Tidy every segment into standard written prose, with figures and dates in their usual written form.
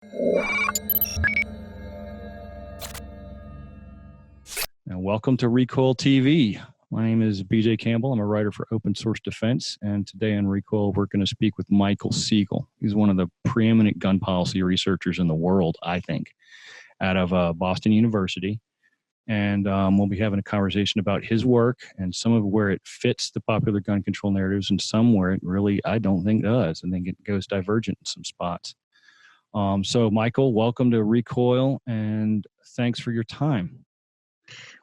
And welcome to RECOIL TV. My name is BJ Campbell. I'm a writer for Open Source Defense, and today on RECOIL, we're going to speak with Michael Siegel. He's one of the preeminent gun policy researchers in the world, I think, out of Boston University. And we'll be having a conversation about his work and some of where it fits the popular gun control narratives and some where it really, I don't think, does. I think it goes divergent in some spots. So, Michael, welcome to RECOIL, and thanks for your time.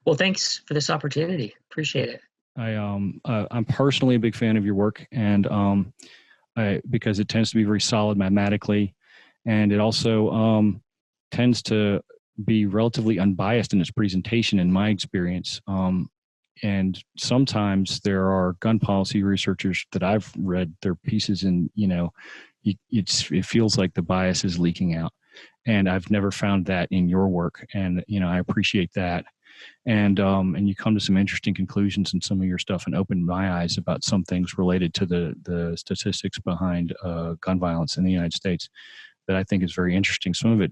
Well, thanks for this opportunity. Appreciate it. I'm personally a big fan of your work, and because it tends to be very solid mathematically, and it also tends to be relatively unbiased in its presentation, in my experience. And sometimes there are gun policy researchers that I've read their pieces, and it feels like the bias is leaking out. And I've never found that in your work, and I appreciate that. And you come to some interesting conclusions in some of your stuff, and opened my eyes about some things related to the statistics behind gun violence in the United States that I think is very interesting. Some of it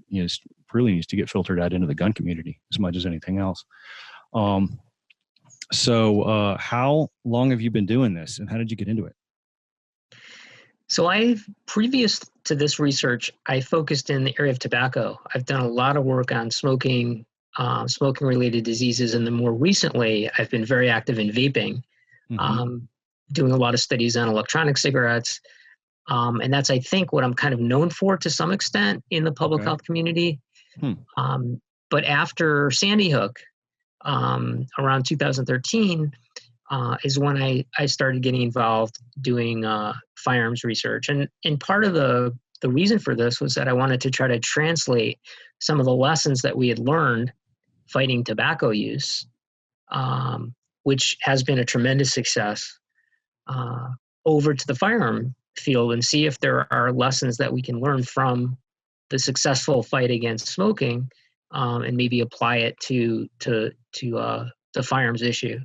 really needs to get filtered out into the gun community as much as anything else. So how long have you been doing this, and how did you get into it? So previous to this research, I focused in the area of tobacco. I've done a lot of work on smoking related diseases. And then more recently, I've been very active in vaping, doing a lot of studies on electronic cigarettes. And that's, I think, what I'm kind of known for to some extent in the public health community. But after Sandy Hook, around 2013, is when I started getting involved doing firearms research. And part of the reason for this was that I wanted to try to translate some of the lessons that we had learned fighting tobacco use, which has been a tremendous success, over to the firearm field, and see if there are lessons that we can learn from the successful fight against smoking, and maybe apply it to the firearms issue.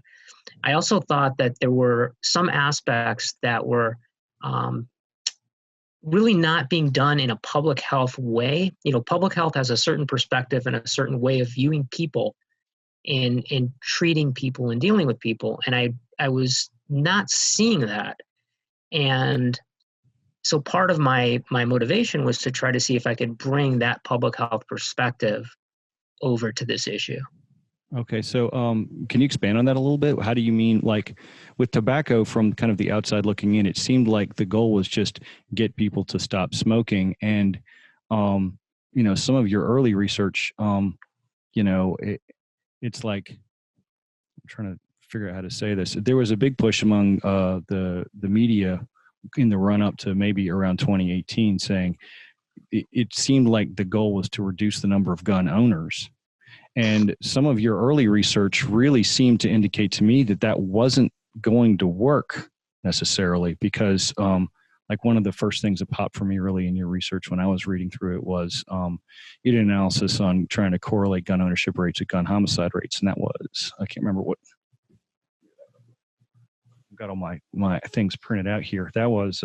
I also thought that there were some aspects that were really not being done in a public health way. Public health has a certain perspective and a certain way of viewing people and treating people and dealing with people. And I was not seeing that. And so part of my motivation was to try to see if I could bring that public health perspective over to this issue. Okay, so can you expand on that a little bit? How do you mean, like with tobacco, from kind of the outside looking in, it seemed like the goal was just get people to stop smoking. And, some of your early research, it's like, I'm trying to figure out how to say this. There was a big push among the media in the run up to maybe around 2018 saying it seemed like the goal was to reduce the number of gun owners. And some of your early research really seemed to indicate to me that wasn't going to work necessarily, because like one of the first things that popped for me really in your research when I was reading through it was you did an analysis on trying to correlate gun ownership rates with gun homicide rates. And that was, I can't remember what, I've got all my things printed out here. That was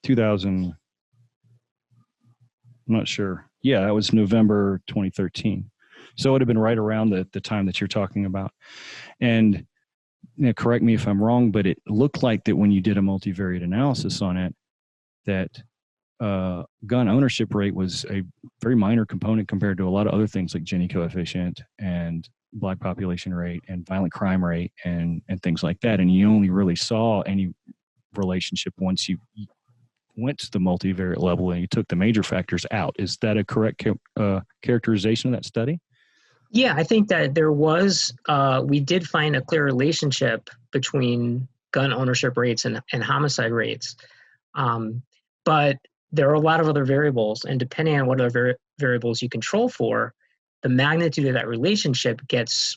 2000, I'm not sure. Yeah, that was November 2013. So it would have been right around the time that you're talking about. And correct me if I'm wrong, but it looked like that when you did a multivariate analysis on it, that gun ownership rate was a very minor component compared to a lot of other things like Gini coefficient and Black population rate and violent crime rate and things like that. And you only really saw any relationship once you went to the multivariate level and you took the major factors out. Is that a correct characterization of that study? Yeah, I think that there was, we did find a clear relationship between gun ownership rates and homicide rates. But there are a lot of other variables, and depending on what other variables you control for, the magnitude of that relationship gets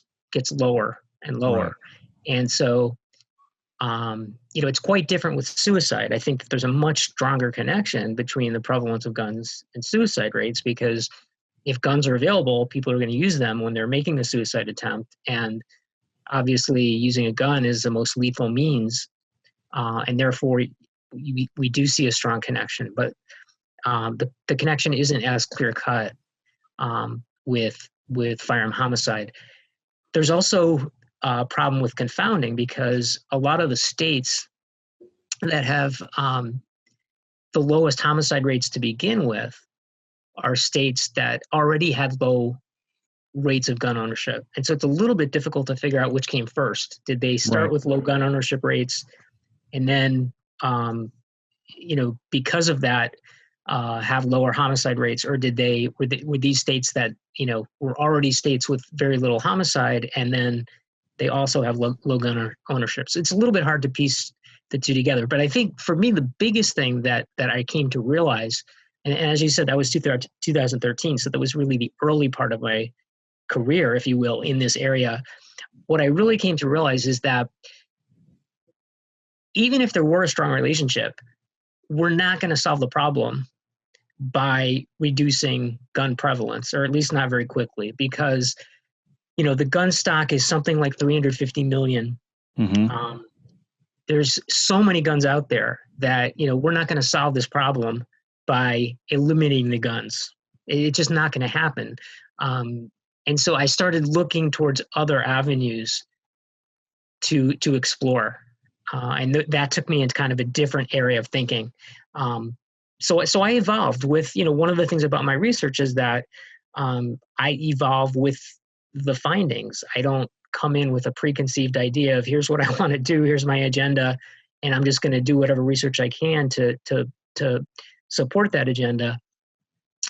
lower and lower. Right. And so, it's quite different with suicide. I think that there's a much stronger connection between the prevalence of guns and suicide rates, because if guns are available, people are going to use them when they're making a suicide attempt. And obviously using a gun is the most lethal means. And therefore, we do see a strong connection, but the connection isn't as clear cut with firearm homicide. There's also a problem with confounding because a lot of the states that have the lowest homicide rates to begin with are states that already had low rates of gun ownership. And so it's a little bit difficult to figure out which came first. Did they start with low gun ownership rates and then, because of that, have lower homicide rates, or were these states that, were already states with very little homicide and then they also have low gun ownership? So it's a little bit hard to piece the two together. But I think for me, the biggest thing that I came to realize, and as you said, that was 2013. So that was really the early part of my career, if you will, in this area. What I really came to realize is that even if there were a strong relationship, we're not going to solve the problem by reducing gun prevalence, or at least not very quickly, because, the gun stock is something like 350 million. Mm-hmm. There's so many guns out there that, we're not going to solve this problem by eliminating the guns. It's just not going to happen. And so I started looking towards other avenues to explore. And that took me into kind of a different area of thinking. So I evolved with, one of the things about my research is that I evolve with the findings. I don't come in with a preconceived idea of here's what I want to do, here's my agenda, and I'm just going to do whatever research I can to support that agenda.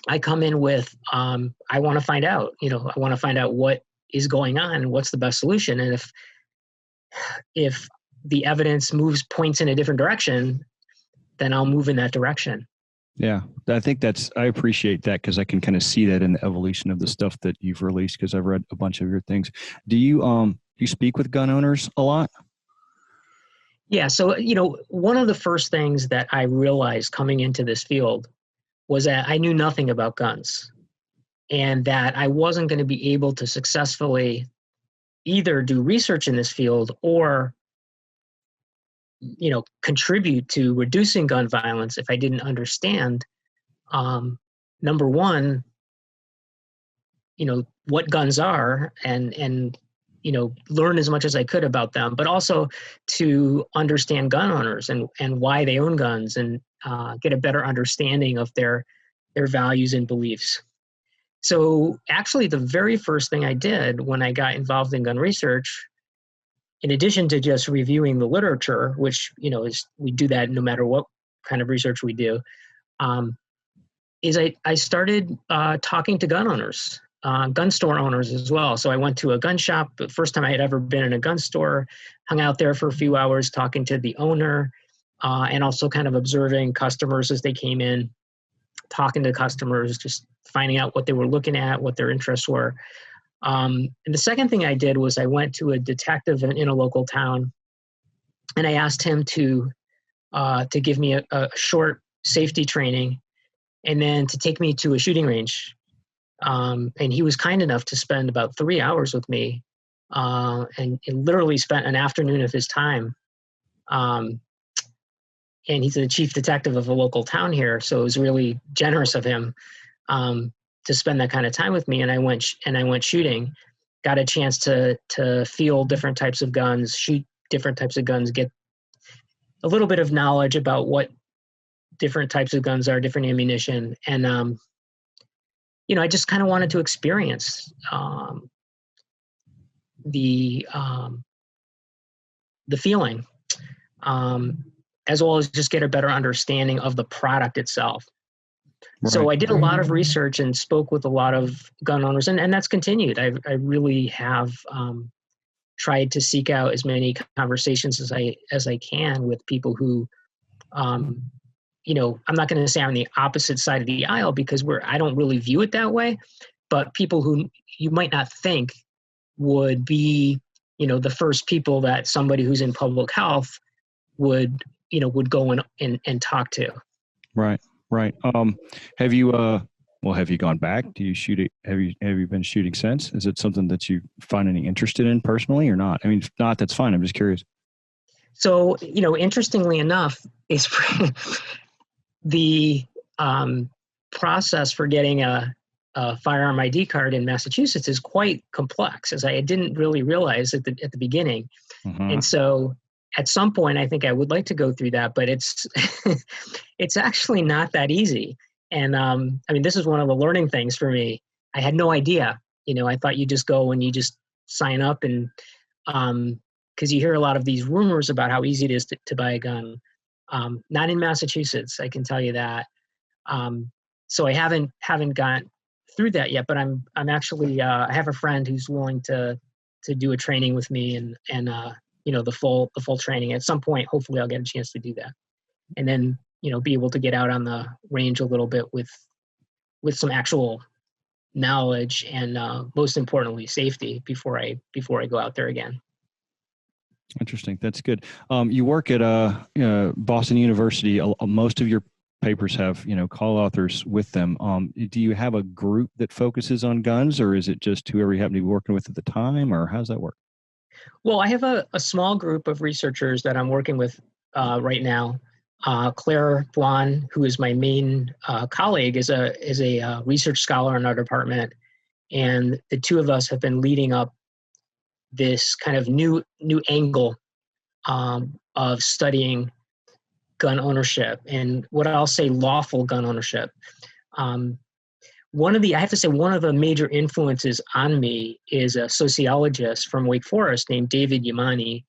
I come in with, I want to find out, I want to find out what is going on and what's the best solution. And if the evidence points in a different direction, then I'll move in that direction. Yeah, I think I appreciate that because I can kind of see that in the evolution of the stuff that you've released because I've read a bunch of your things. Do you speak with gun owners a lot? Yeah. So, one of the first things that I realized coming into this field was that I knew nothing about guns and that I wasn't going to be able to successfully either do research in this field or contribute to reducing gun violence if I didn't understand, number one, what guns are and learn as much as I could about them, but also to understand gun owners and why they own guns and get a better understanding of their values and beliefs. So actually the very first thing I did when I got involved in gun research, in addition to just reviewing the literature, which, we do that no matter what kind of research we do, is I started talking to gun owners, gun store owners as well. So I went to a gun shop, the first time I had ever been in a gun store, hung out there for a few hours talking to the owner, and also kind of observing customers as they came in, talking to customers, just finding out what they were looking at, what their interests were. And the second thing I did was I went to a detective in a local town, and I asked him to give me a short safety training, and then to take me to a shooting range. And he was kind enough to spend about 3 hours with me, and literally spent an afternoon of his time. And he's the chief detective of a local town here, so it was really generous of him to spend that kind of time with me. And I went shooting, got a chance to feel different types of guns, shoot different types of guns, get a little bit of knowledge about what different types of guns are, different ammunition. And, I just kind of wanted to experience the feeling, as well as just get a better understanding of the product itself. Right. So I did a lot of research and spoke with a lot of gun owners, and that's continued. I really have tried to seek out as many conversations as I can with people who, I'm not going to say I'm on the opposite side of the aisle because I don't really view it that way, but people who you might not think would be, the first people that somebody who's in public health would go and talk to. Right. Have you gone back? Do you shoot it? Have you been shooting since? Is it something that you find any interested in personally or not? I mean, if not, that's fine. I'm just curious. So, interestingly enough, is the process for getting a firearm ID card in Massachusetts is quite complex, as I didn't really realize at the beginning. Mm-hmm. And so, at some point, I think I would like to go through that, but it's it's actually not that easy. And I mean, this is one of the learning things for me. I had no idea. I thought you just go and you just sign up, and because you hear a lot of these rumors about how easy it is to buy a gun. Not in Massachusetts, I can tell you that. So I haven't got through that yet, but I'm actually I have a friend who's willing to do a training with me, and the full training. At some point, hopefully, I'll get a chance to do that, and then be able to get out on the range a little bit with some actual knowledge, and most importantly, safety before I go out there again. Interesting. That's good. You work at Boston University. Most of your papers have call authors with them. Do you have a group that focuses on guns, or is it just whoever you happen to be working with at the time, or how does that work? Well, I have a small group of researchers that I'm working with right now. Claire Blon, who is my main colleague, is a research scholar in our department, and the two of us have been leading up this kind of new angle of studying gun ownership, and what I'll say lawful gun ownership. I have to say, one of the major influences on me is a sociologist from Wake Forest named David Yamani.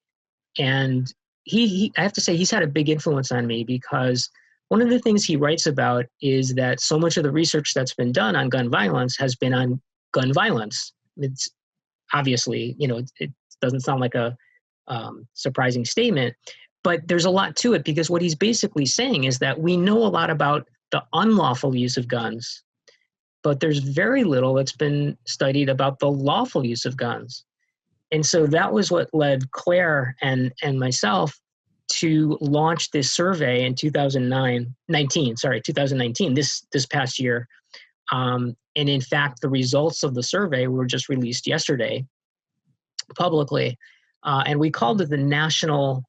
And I have to say, he's had a big influence on me, because one of the things he writes about is that so much of the research that's been done on gun violence has been on gun violence. It's obviously, it doesn't sound like a surprising statement, but there's a lot to it, because what he's basically saying is that we know a lot about the unlawful use of guns, but there's very little that's been studied about the lawful use of guns. And so that was what led Claire and myself to launch this survey in 2019, this past year. And in fact, the results of the survey were just released yesterday publicly. And we called it the National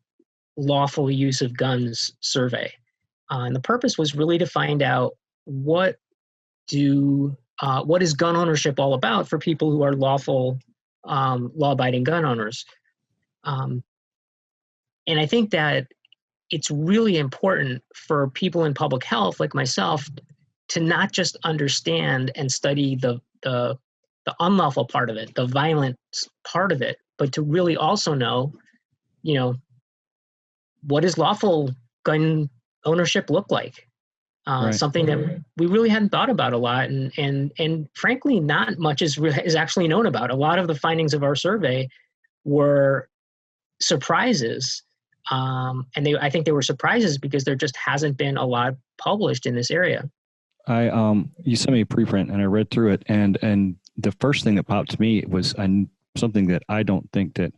Lawful Use of Guns Survey. And the purpose was really to find out what is gun ownership all about for people who are lawful, law-abiding gun owners. And I think that it's really important for people in public health like myself to not just understand and study the unlawful part of it, the violent part of it, but to really also know, what does lawful gun ownership look like? Right. Something that we really hadn't thought about a lot, and frankly, not much is actually known about. A lot of the findings of our survey were surprises, and I think they were surprises because there just hasn't been a lot published in this area. You sent me a preprint and I read through it, and the first thing that popped to me was something that I don't think that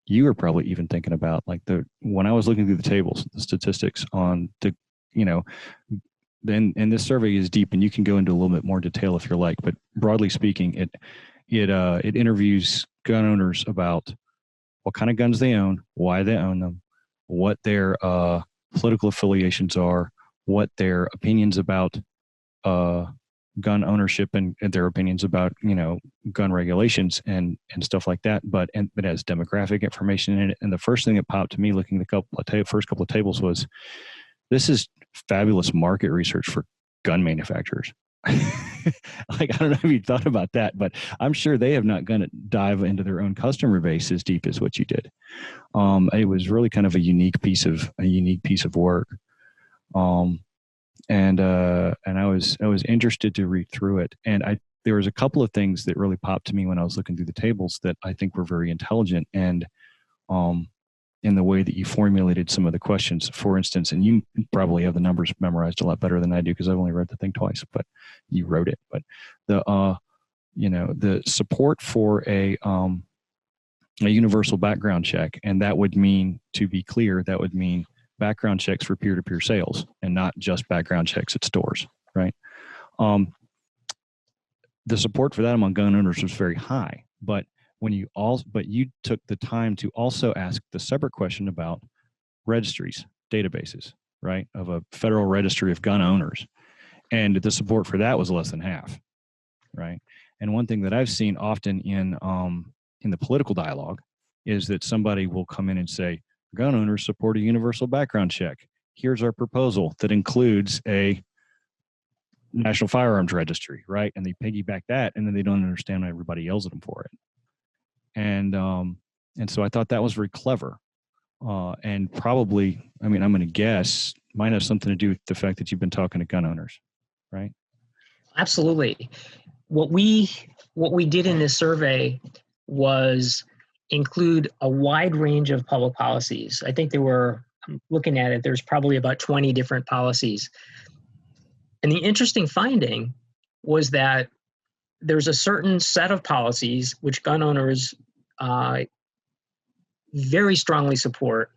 you were probably even thinking about. Like when I was looking through the tables, the statistics on then, and this survey is deep, and you can go into a little bit more detail if you're like, but broadly speaking, it interviews gun owners about what kind of guns they own, why they own them, what their political affiliations are, what their opinions about gun ownership and their opinions about gun regulations and stuff like that. But it has demographic information in it. And the first thing that popped to me looking at the first couple of tables was, this is fabulous market research for gun manufacturers. Like, I don't know if you thought about that, but I'm sure they have not going to dive into their own customer base as deep as what you did. It was really kind of a unique piece of work. And I was interested to read through it. And there was a couple of things that really popped to me when I was looking through the tables that I think were very intelligent, and in the way that you formulated some of the questions. For instance, and you probably have the numbers memorized a lot better than I do, because I've only read the thing twice, but you wrote it. But the support for a universal background check, and that would mean, to be clear, that would mean background checks for peer-to-peer sales and not just background checks at stores, right? The support for that among gun owners was very high, but you took the time to also ask the separate question about registries, databases, right, of a federal registry of gun owners. And the support for that was less than half, right? And one thing that I've seen often in the political dialogue is that somebody will come in and say, gun owners support a universal background check. Here's our proposal that includes a national firearms registry, right? And they piggyback that, and then they don't understand why everybody yells at them for it. And so I thought that was very clever. And probably, I mean, I'm going to guess, might have something to do with the fact that you've been talking to gun owners, right? Absolutely. What we did in this survey was include a wide range of public policies. I think I'm looking at it, there's probably about 20 different policies. And the interesting finding was that there's a certain set of policies which gun owners very strongly support,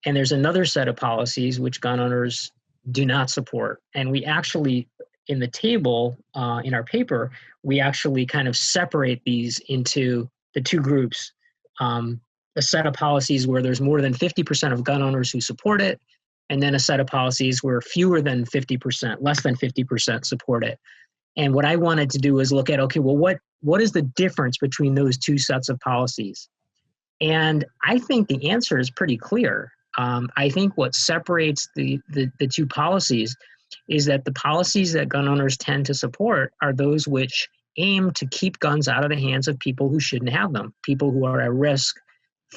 and there's another set of policies which gun owners do not support. And we actually, in the table, in our paper, we actually kind of separate these into the two groups. A set of policies where there's more than 50% of gun owners who support it, and then a set of policies where fewer than 50%, less than 50% support it. And what I wanted to do is look at, okay, well, what is the difference between those two sets of policies? And I think the answer is pretty clear. I think what separates the two policies is that the policies that gun owners tend to support are those which aim to keep guns out of the hands of people who shouldn't have them, people who are at risk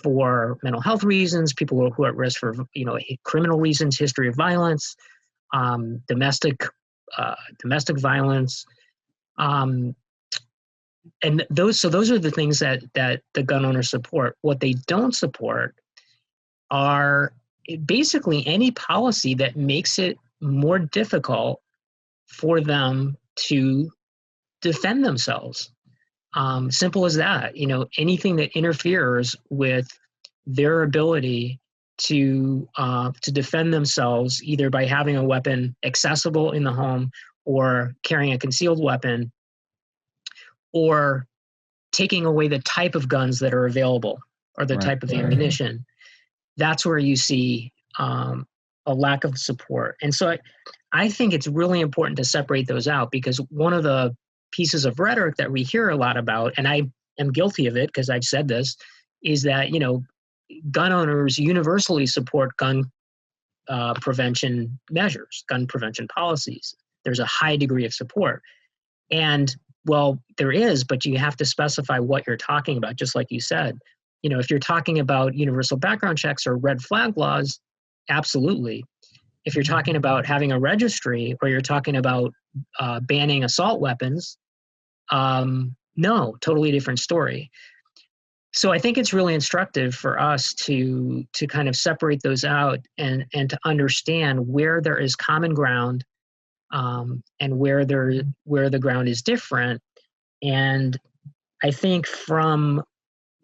for mental health reasons, people who are at risk for criminal reasons, history of violence, domestic violence, and those are the things that the gun owners support. What they don't support are basically any policy that makes it more difficult for them to defend themselves. Simple as that. Anything that interferes with their ability to defend themselves, either by having a weapon accessible in the home, or carrying a concealed weapon, or taking away the type of guns that are available, or the type of ammunition. That's where you see a lack of support. And so I think it's really important to separate those out, because one of the pieces of rhetoric that we hear a lot about, and I am guilty of it because I've said this, is that, gun owners universally support gun prevention measures, gun prevention policies. There's a high degree of support. And well, there is, but you have to specify what you're talking about, just like you said. If you're talking about universal background checks or red flag laws, absolutely. If you're talking about having a registry, or you're talking about banning assault weapons, no, totally different story. So I think it's really instructive for us to kind of separate those out and to understand where there is common ground, and where the ground is different. And I think from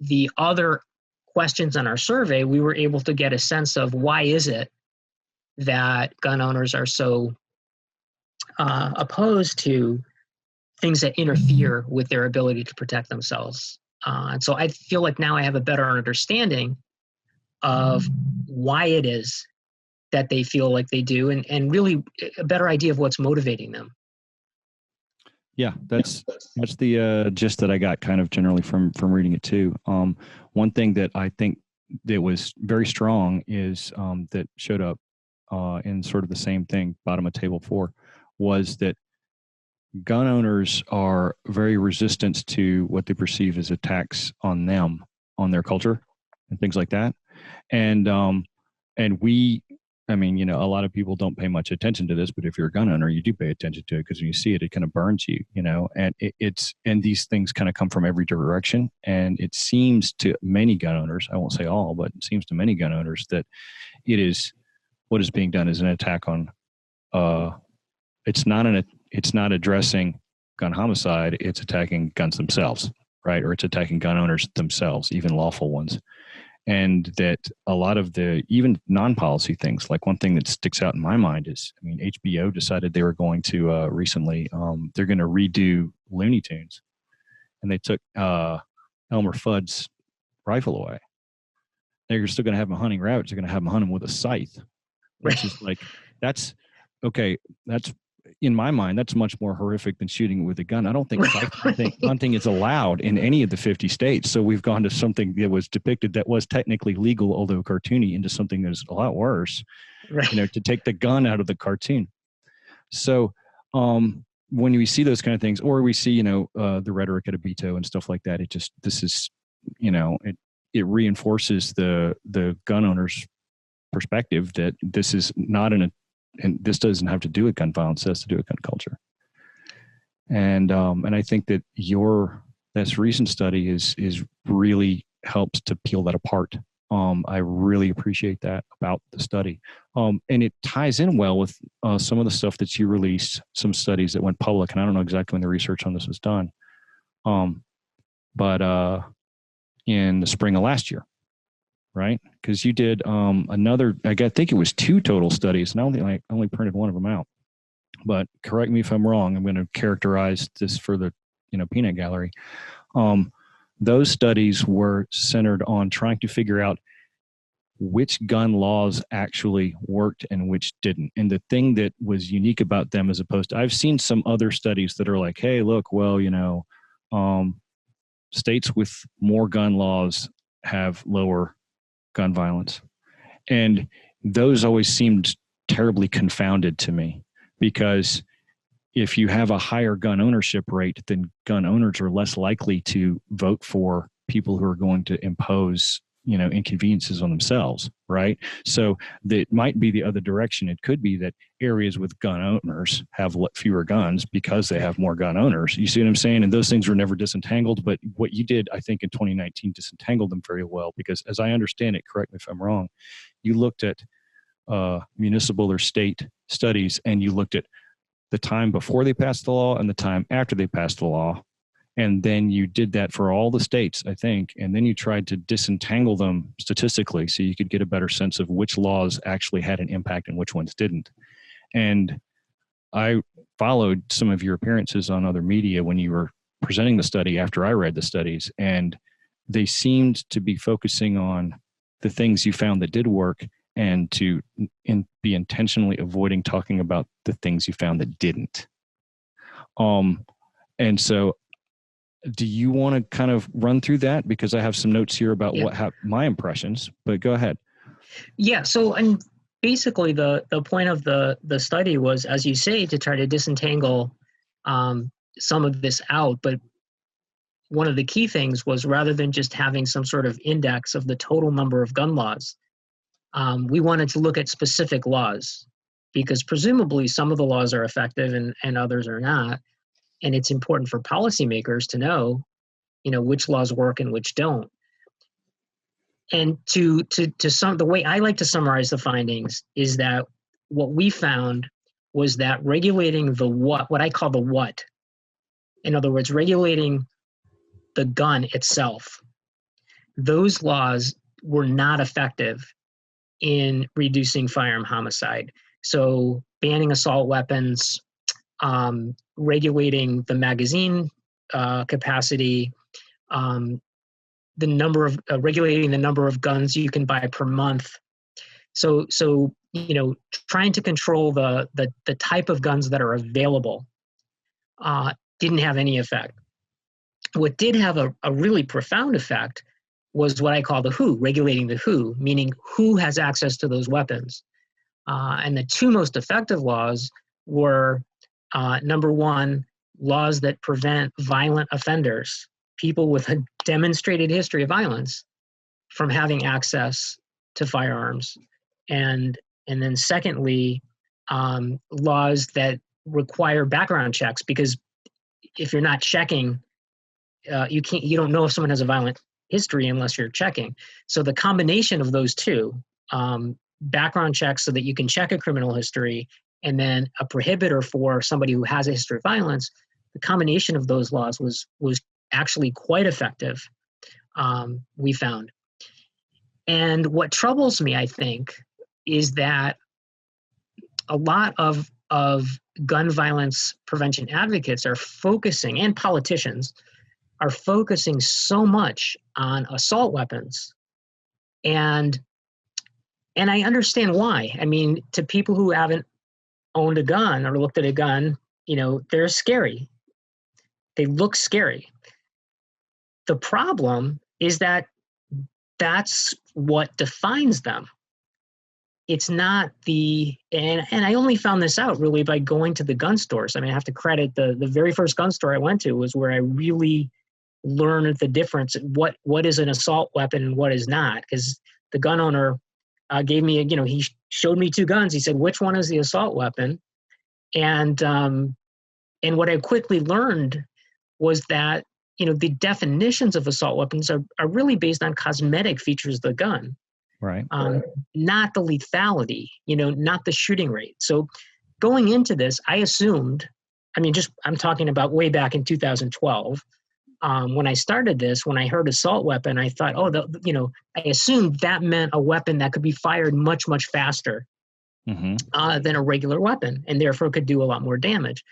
the other questions on our survey, we were able to get a sense of why is it that gun owners are so opposed to things that interfere with their ability to protect themselves. And so I feel like now I have a better understanding of why it is that they feel like they do, and really a better idea of what's motivating them. Yeah, that's the gist that I got kind of generally from reading it too. One thing that I think that was very strong is that showed up in sort of the same thing, bottom of table 4, was that gun owners are very resistant to what they perceive as attacks on them, on their culture, and things like that. And we, I mean, a lot of people don't pay much attention to this, but if you're a gun owner, you do pay attention to it, because when you see it, it kind of burns you, and and these things kind of come from every direction. And it seems to many gun owners, I won't say all, but it seems to many gun owners that what is being done is an attack on, it's not addressing gun homicide, it's attacking guns themselves, right? Or it's attacking gun owners themselves, even lawful ones. And that a lot of the even non-policy things, like one thing that sticks out in my mind is, HBO decided they were going to recently, they're going to redo Looney Tunes, and they took Elmer Fudd's rifle away. You're still going to have them hunting rabbits. You're going to have them hunt them with a scythe, which is like, that's okay. That's, in my mind, that's much more horrific than shooting with a gun. I don't think hunting is allowed in any of the 50 states. So we've gone to something that was depicted that was technically legal, although cartoony, into something that's a lot worse, Right. to take the gun out of the cartoon. So when we see those kind of things, or we see, the rhetoric at Abito and stuff like that, this is, it reinforces the gun owner's perspective that this is not and this doesn't have to do with gun violence, it has to do with gun culture. And I think that this recent study is really helps to peel that apart. I really appreciate that about the study. And it ties in well with some of the stuff that you released, some studies that went public, and I don't know exactly when the research on this was done. But in the spring of last year, right? Because you did another, I think it was 2 total studies, and I only printed one of them out. But correct me if I'm wrong. I'm going to characterize this for the peanut gallery. Those studies were centered on trying to figure out which gun laws actually worked and which didn't. And the thing that was unique about them, as opposed to, I've seen some other studies that are like, hey, look, well, states with more gun laws have lower gun violence. And those always seemed terribly confounded to me, because if you have a higher gun ownership rate, then gun owners are less likely to vote for people who are going to impose, inconveniences on themselves, right? So that might be the other direction. It could be that areas with gun owners have fewer guns because they have more gun owners. You see what I'm saying? And those things were never disentangled. But what you did, I think, in 2019 disentangled them very well, because as I understand it, correct me if I'm wrong, you looked at municipal or state studies, and you looked at the time before they passed the law and the time after they passed the law. And then you did that for all the states, I think. And then you tried to disentangle them statistically so you could get a better sense of which laws actually had an impact and which ones didn't. And I followed some of your appearances on other media when you were presenting the study after I read the studies, and they seemed to be focusing on the things you found that did work, and to be intentionally avoiding talking about the things you found that didn't. And so do you want to kind of run through that? Because I have some notes here about my impressions, but go ahead. Yeah. So, and basically the point of the study was, as you say, to try to disentangle some of this out. But one of the key things was, rather than just having some sort of index of the total number of gun laws, we wanted to look at specific laws, because presumably some of the laws are effective and others are not. And it's important for policymakers to know, which laws work and which don't. And the way I like to summarize the findings is that what we found was that regulating the what I call the what, in other words, regulating the gun itself, those laws were not effective in reducing firearm homicide. So banning assault weapons, regulating the magazine capacity, regulating the number of guns you can buy per month. So trying to control the type of guns that are available didn't have any effect. What did have a really profound effect was what I call the who, regulating the who, meaning who has access to those weapons. And the 2 most effective laws were, number 1, laws that prevent violent offenders, people with a demonstrated history of violence, from having access to firearms. And then secondly, laws that require background checks, because if you're not checking, you don't know if someone has a violent history unless you're checking. So the combination of those 2, background checks so that you can check a criminal history, and then a prohibitor for somebody who has a history of violence, the combination of those laws was actually quite effective, we found. And what troubles me, I think, is that a lot of gun violence prevention advocates are focusing, and politicians are focusing so much on assault weapons And I understand why. I mean, to people who haven't owned a gun or looked at a gun, they're scary. They look scary. The problem is that that's what defines them. It's not and I only found this out really by going to the gun stores. I mean, I have to credit the very first gun store I went to was where I really learned the difference. What is an assault weapon and what is not? Because the gun owner gave me, he showed me two guns. He said, which one is the assault weapon? And what I quickly learned was that, the definitions of assault weapons are really based on cosmetic features of the gun. Right. Not the lethality, not the shooting rate. So going into this, I assumed, I'm talking about way back in 2012. When I started this, when I heard assault weapon, I thought, I assumed that meant a weapon that could be fired much, much faster than a regular weapon, and therefore could do a lot more damage.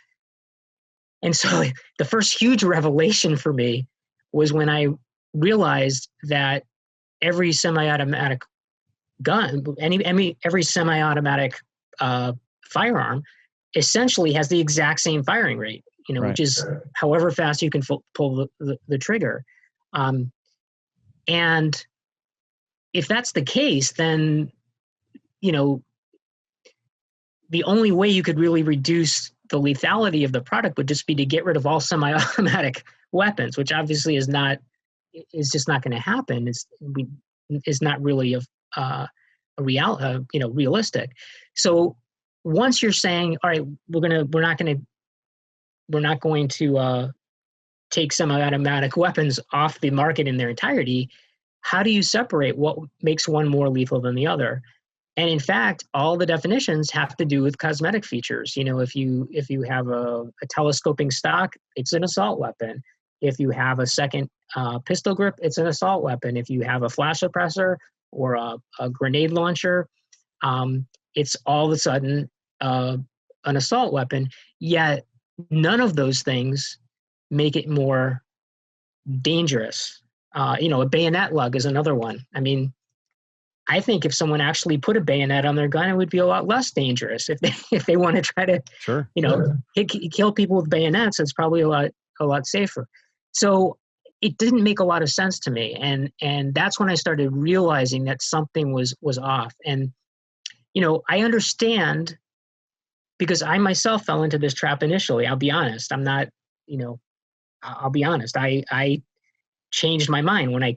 And so the first huge revelation for me was when I realized that every semi-automatic gun, every semi-automatic firearm essentially has the exact same firing rate, right. which is however fast you can pull the trigger. And if that's the case, then, the only way you could really reduce the lethality of the product would just be to get rid of all semi-automatic weapons, which obviously is just not going to happen. It's not really realistic. So once you're saying, all right, we're not going to take semi-automatic weapons off the market in their entirety, how do you separate what makes one more lethal than the other? And in fact, all the definitions have to do with cosmetic features. If you have a telescoping stock, it's an assault weapon. If you have a second pistol grip, it's an assault weapon. If you have a flash suppressor or a grenade launcher, it's all of a sudden an assault weapon. Yet none of those things make it more dangerous. A bayonet lug is another one. I mean, I think if someone actually put a bayonet on their gun, it would be a lot less dangerous. If they want to try to, sure, kill people with bayonets, it's probably a lot safer. So it didn't make a lot of sense to me, and that's when I started realizing that something was off. And I understand, because I myself fell into this trap initially. I'll be honest. I'm not, I'll be honest. I changed my mind when I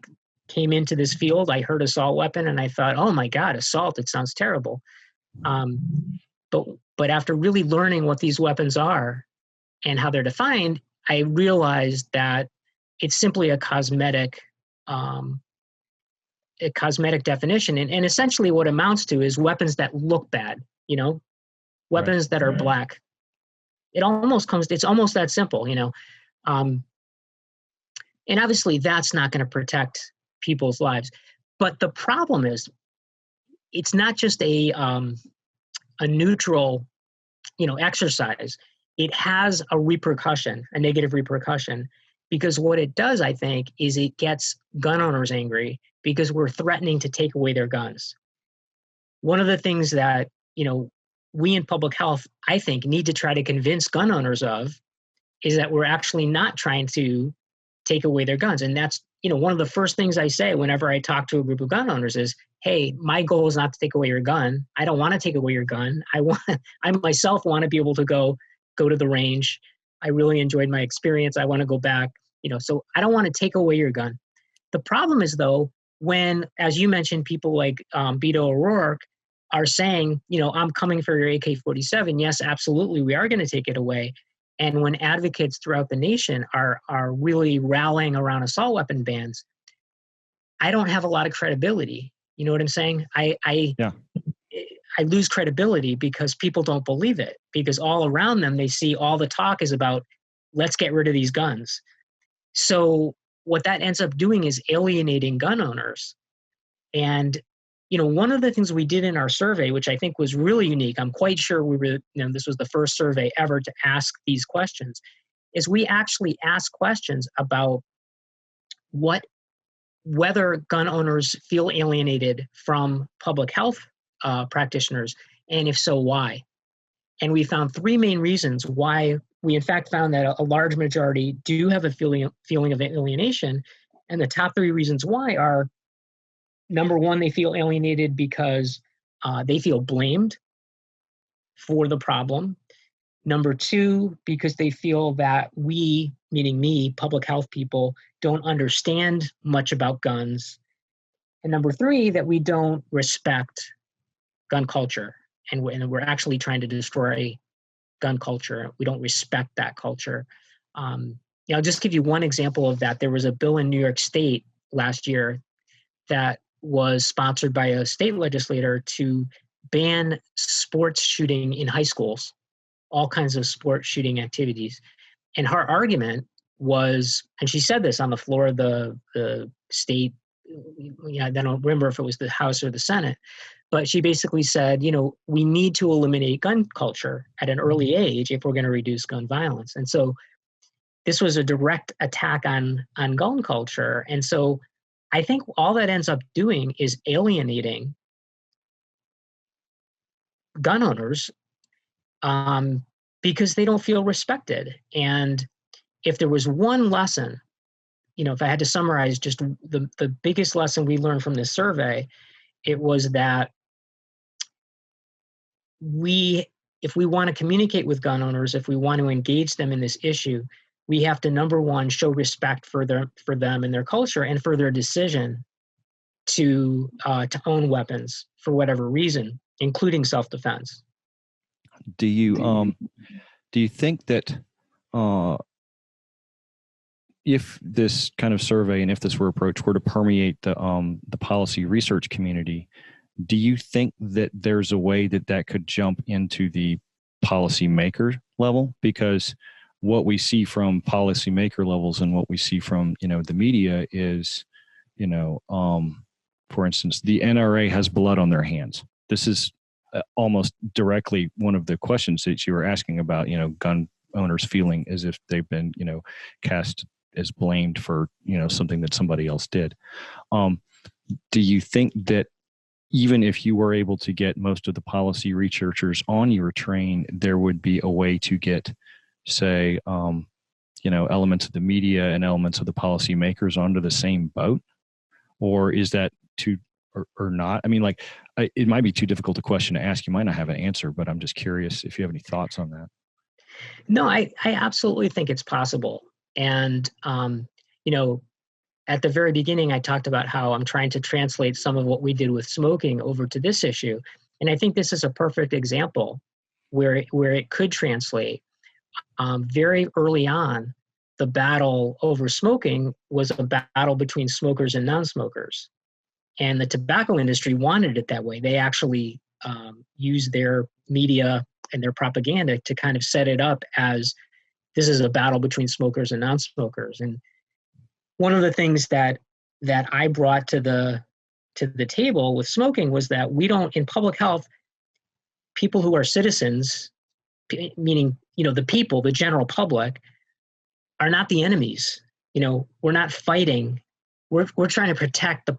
came into this field. I heard assault weapon and I thought, oh my God, assault, it sounds terrible. But after really learning what these weapons are and how they're defined, I realized that it's simply a cosmetic definition. And essentially what amounts to is weapons that look bad, weapons that are black. It's almost that simple, and obviously that's not going to protect people's lives. But the problem is, it's not just a neutral, exercise. It has a negative repercussion, because what it does, I think, is it gets gun owners angry because we're threatening to take away their guns. One of the things that, we in public health, I think, need to try to convince gun owners of is that we're actually not trying to take away their guns. And that's, one of the first things I say whenever I talk to a group of gun owners is, hey, my goal is not to take away your gun. I don't want to take away your gun. I myself want to be able to go to the range. I really enjoyed my experience. I want to go back, so I don't want to take away your gun. The problem is, though, when, as you mentioned, people like Beto O'Rourke are saying, I'm coming for your AK-47. Yes, absolutely, we are going to take it away. And when advocates throughout the nation are really rallying around assault weapon bans, I don't have a lot of credibility. You know what I'm saying? I lose credibility because people don't believe it, because all around them, they see all the talk is about, let's get rid of these guns. So what that ends up doing is alienating gun owners. And, one of the things we did in our survey, which I think was really unique, I'm quite sure this was the first survey ever to ask these questions, is we actually asked questions about what whether gun owners feel alienated from public health practitioners, and if so, why. And we found three main reasons why. We in fact found that a large majority do have a feeling of alienation. And the top three reasons why are: number one, they feel alienated because they feel blamed for the problem. Number two, because they feel that we, meaning me, public health people, don't understand much about guns. And number three, that we don't respect gun culture, and we're actually trying to destroy gun culture. We don't respect that culture. I'll just give you one example of that. There was a bill in New York State last year that was sponsored by a state legislator to ban sports shooting in high schools, all kinds of sport shooting activities. And her argument was, and she said this on the floor of the state, I don't remember if it was the House or the Senate, but she basically said, we need to eliminate gun culture at an early age if we're going to reduce gun violence. And so this was a direct attack on gun culture. And so I think all that ends up doing is alienating gun owners because they don't feel respected. And if there was one lesson, if I had to summarize just the biggest lesson we learned from this survey, it was that if we want to communicate with gun owners, if we want to engage them in this issue, we have to, number one, show respect for them and their culture and for their decision to own weapons for whatever reason, including self-defense. Do you think that if this kind of survey and if this approach were to permeate the policy research community, do you think that there's a way that could jump into the policymaker level? Because what we see from policymaker levels and what we see from the media is, for instance, the NRA has blood on their hands. This is almost directly one of the questions that you were asking about, gun owners feeling as if they've been, cast as blamed for, something that somebody else did. Do you think that even if you were able to get most of the policy researchers on your train, there would be a way to get, say, elements of the media and elements of the policymakers onto the same boat? Or is that too, or not? I mean, it might be too difficult a question to ask. You might not have an answer, but I'm just curious if you have any thoughts on that. No, I absolutely think it's possible. And, at the very beginning, I talked about how I'm trying to translate some of what we did with smoking over to this issue. And I think this is a perfect example where it could translate. Very early on, the battle over smoking was a battle between smokers and non-smokers. And the tobacco industry wanted it that way. They actually used their media and their propaganda to kind of set it up as this is a battle between smokers and non-smokers. And one of the things that I brought to the table with smoking was that we don't, in public health, people who are citizens, meaning the people, the general public, are not the enemies. We're not fighting. We're trying to protect the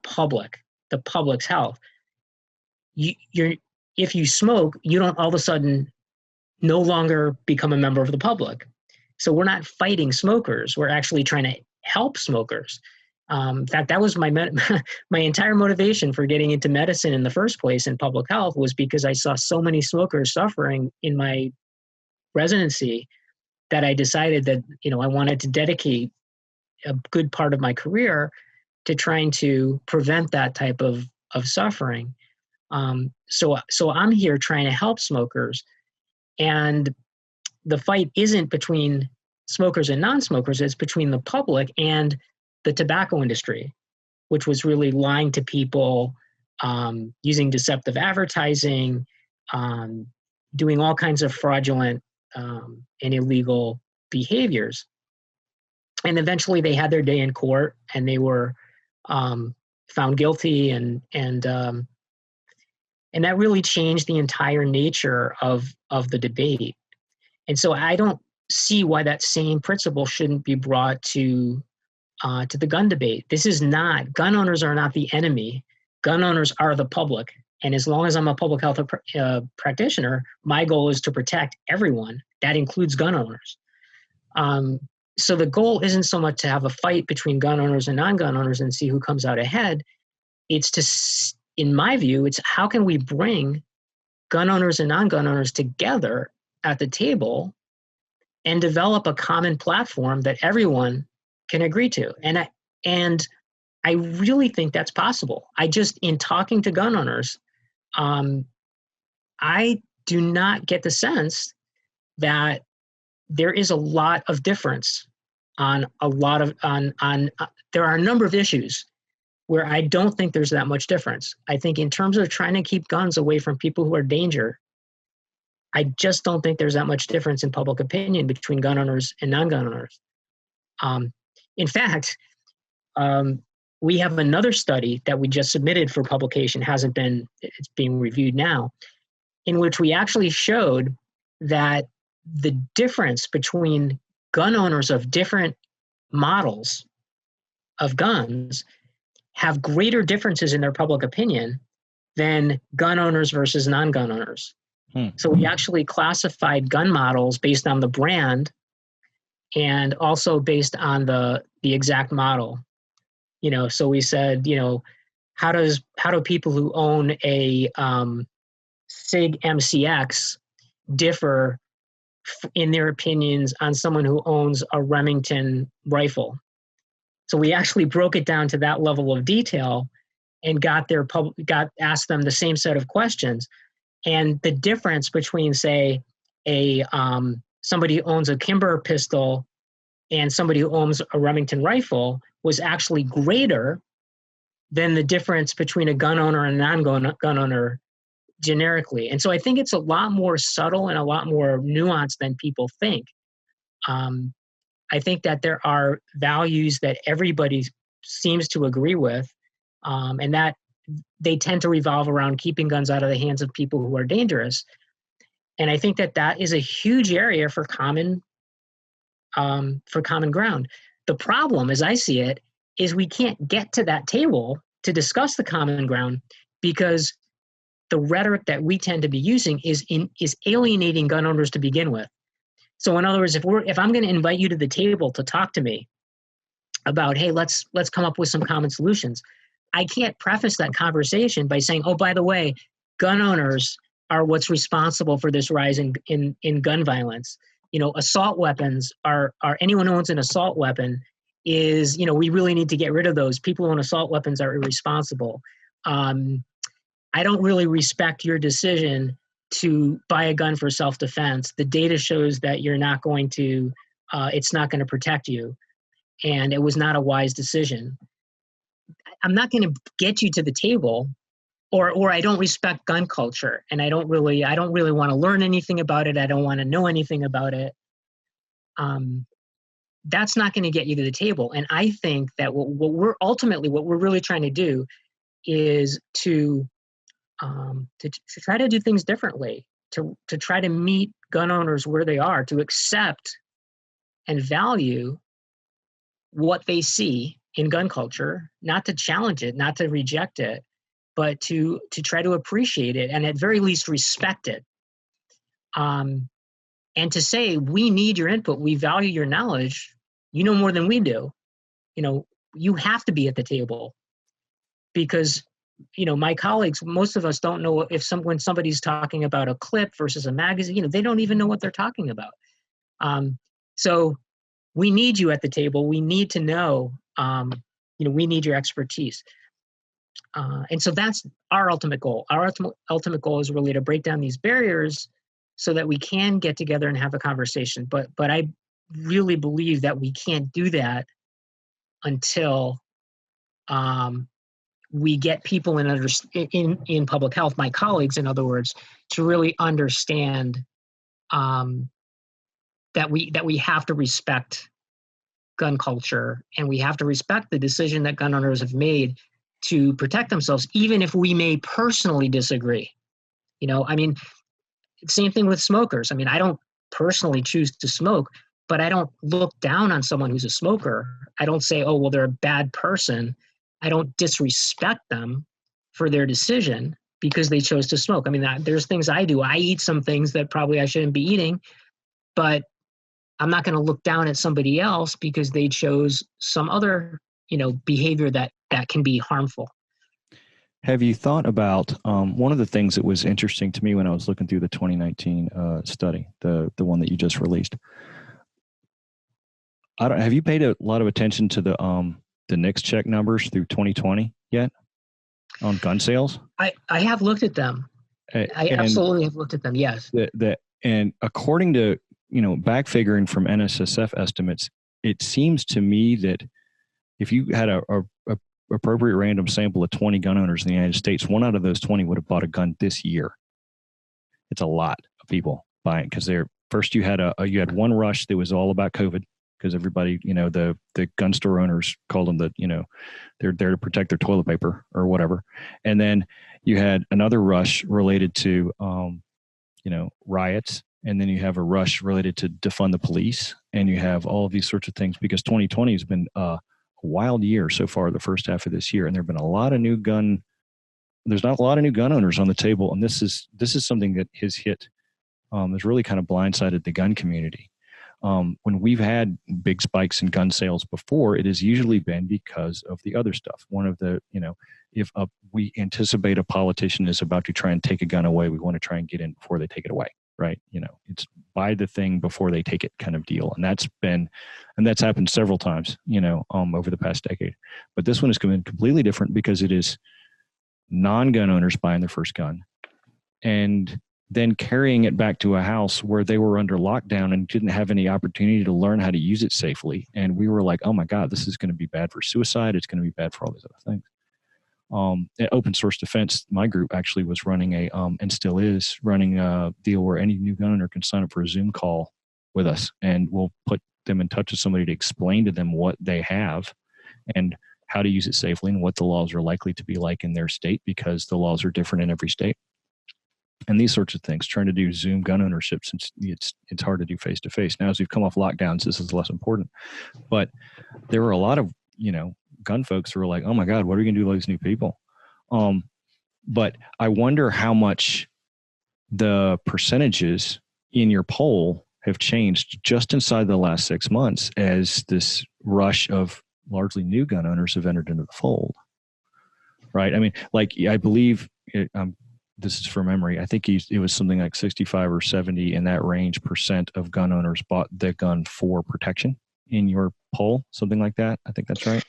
public's health. If you smoke, you don't all of a sudden no longer become a member of the public. So we're not fighting smokers. We're actually trying to help smokers. That was my entire motivation for getting into medicine in the first place in public health, was because I saw so many smokers suffering in my residency that I decided that I wanted to dedicate a good part of my career to trying to prevent that type of suffering. So I'm here trying to help smokers, and the fight isn't between smokers and non-smokers, it's between the public and the tobacco industry, which was really lying to people, using deceptive advertising, doing all kinds of fraudulent and illegal behaviors. And eventually they had their day in court and they were found guilty, and that really changed the entire nature of the debate. And so I don't see why that same principle shouldn't be brought to to the gun debate. This is not, gun owners are not the enemy. Gun owners are the public. And as long as I'm a public health practitioner, my goal is to protect everyone. That includes gun owners. So the goal isn't so much to have a fight between gun owners and non-gun owners and see who comes out ahead. It's to, in my view, it's how can we bring gun owners and non-gun owners together at the table and develop a common platform that everyone can agree to. And I really think that's possible. In talking to gun owners, I do not get the sense that there is a lot of difference on there are a number of issues where I don't think there's that much difference. I think in terms of trying to keep guns away from people who are danger, I just don't think there's that much difference in public opinion between gun owners and non-gun owners. In fact, we have another study that we just submitted for publication, it's being reviewed now, in which we actually showed that the difference between gun owners of different models of guns have greater differences in their public opinion than gun owners versus non-gun owners. So we actually classified gun models based on the brand and also based on the exact model. So we said, how do people who own a SIG MCX differ in their opinions on someone who owns a Remington rifle? So we actually broke it down to that level of detail and asked them the same set of questions. And the difference between, say, somebody who owns a Kimber pistol and somebody who owns a Remington rifle was actually greater than the difference between a gun owner and a non-gun owner generically. And so I think it's a lot more subtle and a lot more nuanced than people think. I think that there are values that everybody seems to agree with, and that they tend to revolve around keeping guns out of the hands of people who are dangerous. And I think that is a huge area for common ground. The problem, as I see it, is we can't get to that table to discuss the common ground because the rhetoric that we tend to be using is alienating gun owners to begin with. So in other words, if I'm going to invite you to the table to talk to me about, hey, let's come up with some common solutions, I can't preface that conversation by saying, oh, by the way, gun owners are what's responsible for this rise in gun violence. Assault weapons are anyone who owns an assault weapon is, we really need to get rid of those. People who own assault weapons are irresponsible. I don't really respect your decision to buy a gun for self-defense. The data shows that you're not going to, it's not going to protect you. And it was not a wise decision. I'm not going to get you to the table, or I don't respect gun culture, and I don't really want to learn anything about it. I don't want to know anything about it. That's not going to get you to the table. And I think that what we're really trying to do is to try to do things differently, to try to meet gun owners where they are, to accept and value what they see in gun culture, not to challenge it, not to reject it, but to try to appreciate it and at very least respect it. And to say, we need your input, we value your knowledge, you know more than we do. You have to be at the table because, my colleagues, most of us don't know when somebody's talking about a clip versus a magazine, they don't even know what they're talking about. So we need you at the table. We need to know, we need your expertise. And so that's our ultimate goal. Our ultimate goal is really to break down these barriers so that we can get together and have a conversation. But I really believe that we can't do that until we get people in public health, my colleagues, in other words, to really understand that we have to respect gun culture, and we have to respect the decision that gun owners have made to protect themselves, even if we may personally disagree. Same thing with smokers. I don't personally choose to smoke, but I don't look down on someone who's a smoker. I don't say, oh, well, they're a bad person. I don't disrespect them for their decision because they chose to smoke. I mean, there's things I do. I eat some things that probably I shouldn't be eating, but I'm not going to look down at somebody else because they chose some other, behavior that can be harmful. Have you thought about one of the things that was interesting to me when I was looking through the 2019 study, the one that you just released? Have you paid a lot of attention to the NICS check numbers through 2020 yet on gun sales? I have looked at them. I absolutely have looked at them. Yes. And according to back figuring from NSSF estimates, it seems to me that if you had a appropriate random sample of 20 gun owners in the United States, 1 out of those 20 would have bought a gun this year. It's a lot of people buying because first you had one rush that was all about COVID because everybody, the gun store owners called them they're there to protect their toilet paper or whatever. And then you had another rush related to, riots. And then you have a rush related to defund the police. And you have all of these sorts of things because 2020 has been a wild year so far, the first half of this year. And there's not a lot of new gun owners on the table. And this is something that has hit, has really kind of blindsided the gun community. When we've had big spikes in gun sales before, it has usually been because of the other stuff. One of the, if we anticipate a politician is about to try and take a gun away, we want to try and get in before they take it away, right? It's buy the thing before they take it kind of deal. And that's happened several times, over the past decade. But this one is completely different because it is non-gun owners buying their first gun and then carrying it back to a house where they were under lockdown and didn't have any opportunity to learn how to use it safely. And we were like, oh my God, this is going to be bad for suicide. It's going to be bad for all these other things. At Open Source Defense, my group actually was running and still is running a deal where any new gun owner can sign up for a Zoom call with us, and we'll put them in touch with somebody to explain to them what they have and how to use it safely and what the laws are likely to be like in their state, because the laws are different in every state. And these sorts of things, trying to do Zoom gun ownership, since it's hard to do face to face. Now, as we've come off lockdowns, this is less important. But there were a lot of, gun folks who were like, oh my God, what are we going to do with these new people? But I wonder how much the percentages in your poll have changed just inside the last 6 months as this rush of largely new gun owners have entered into the fold. Right? I mean, I believe this is from memory. I think it was something like 65 or 70 in that range % of gun owners bought the gun for protection in your poll, something like that. I think that's right.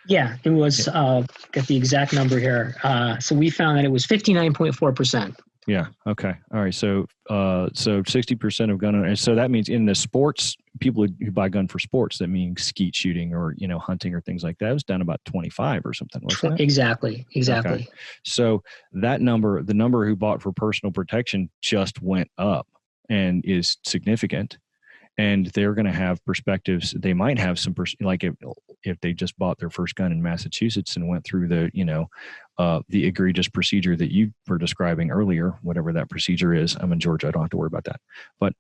Yeah, it was, got the exact number here. So we found that it was 59.4%. Yeah. Okay. All right. So 60% of gun owners. So that means in the sports, people who buy gun for sports, that means skeet shooting or, hunting or things like that, it was down about 25 or something, wasn't it? Exactly. Okay. So that number, the number who bought for personal protection just went up and is significant. And they're going to have perspectives. They might have some, like if they just bought their first gun in Massachusetts and went through the egregious procedure that you were describing earlier, whatever that procedure is. I'm in Georgia. I don't have to worry about that. But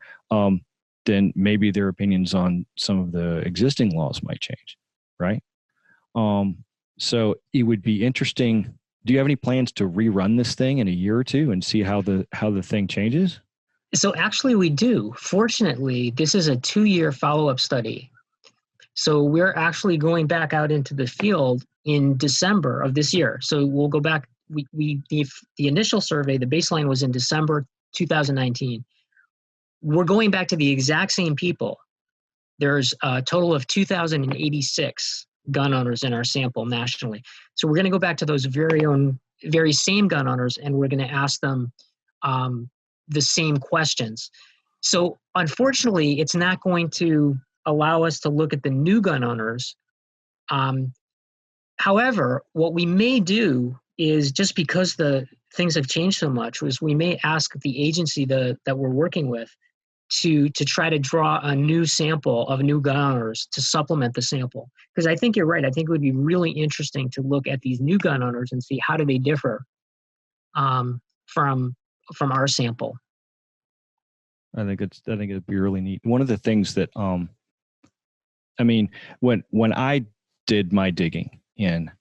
then maybe their opinions on some of the existing laws might change, right? So it would be interesting. Do you have any plans to rerun this thing in a year or two and see how the thing changes? So actually we do. Fortunately, this is a 2-year follow-up study. So we're actually going back out into the field in December of this year. So we'll go back. The initial survey, the baseline was in December 2019. We're going back to the exact same people. There's a total of 2,086 gun owners in our sample nationally. So we're going to go back to those very same gun owners, and we're going to ask them the same questions. So unfortunately, it's not going to allow us to look at the new gun owners. However, what we may do is, just because the things have changed so much, was we may ask the agency that we're working with to try to draw a new sample of new gun owners to supplement the sample. Because I think you're right. I think it would be really interesting to look at these new gun owners and see how do they differ from our sample. I think it'd be really neat. One of the things that I mean, when I did my digging in,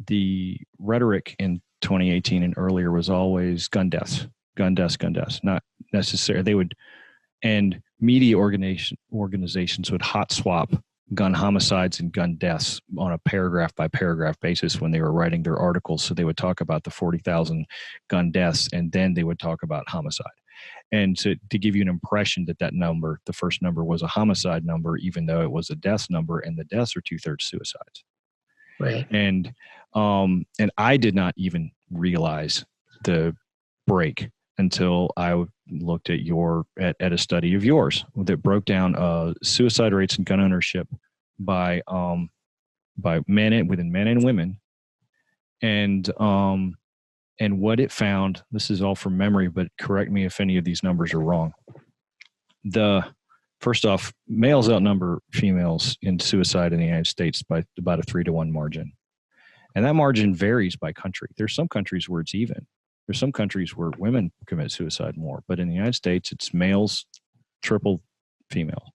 the rhetoric in 2018 and earlier was always gun deaths, gun deaths, gun deaths. Not necessarily. They would, and media organizations would hot swap gun homicides and gun deaths on a paragraph by paragraph basis when they were writing their articles. So they would talk about the 40,000 gun deaths, and then they would talk about homicide. And to give you an impression that that number, the first number, was a homicide number, even though it was a death number, and the deaths are 2/3 suicides. Right. And I did not even realize the break until I looked at a study of yours that broke down suicide rates and gun ownership by men within men and women, and what it found. This is all from memory, but correct me if any of these numbers are wrong. First off, males outnumber females in suicide in the United States by about a 3-to-1 margin. And that margin varies by country. There's some countries where it's even. There's some countries where women commit suicide more. But in the United States, it's males triple female.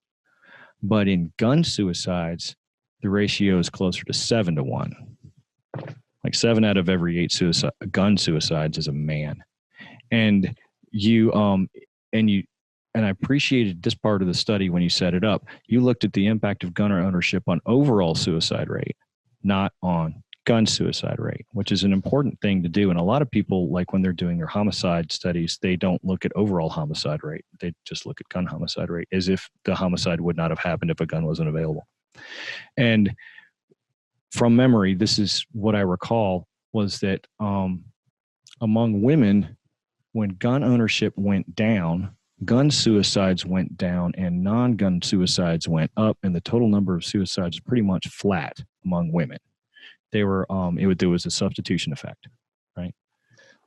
But in gun suicides, the ratio is closer to 7-to-1. Like 7 out of every 8 gun suicides is a man. And I appreciated this part of the study when you set it up. You looked at the impact of gun ownership on overall suicide rate, not on gun suicide rate, which is an important thing to do. And a lot of people, like when they're doing their homicide studies, they don't look at overall homicide rate. They just look at gun homicide rate as if the homicide would not have happened if a gun wasn't available. And from memory, this is what I recall, was that among women, when gun ownership went down, gun suicides went down and non-gun suicides went up, and the total number of suicides was pretty much flat among women. There was a substitution effect, right?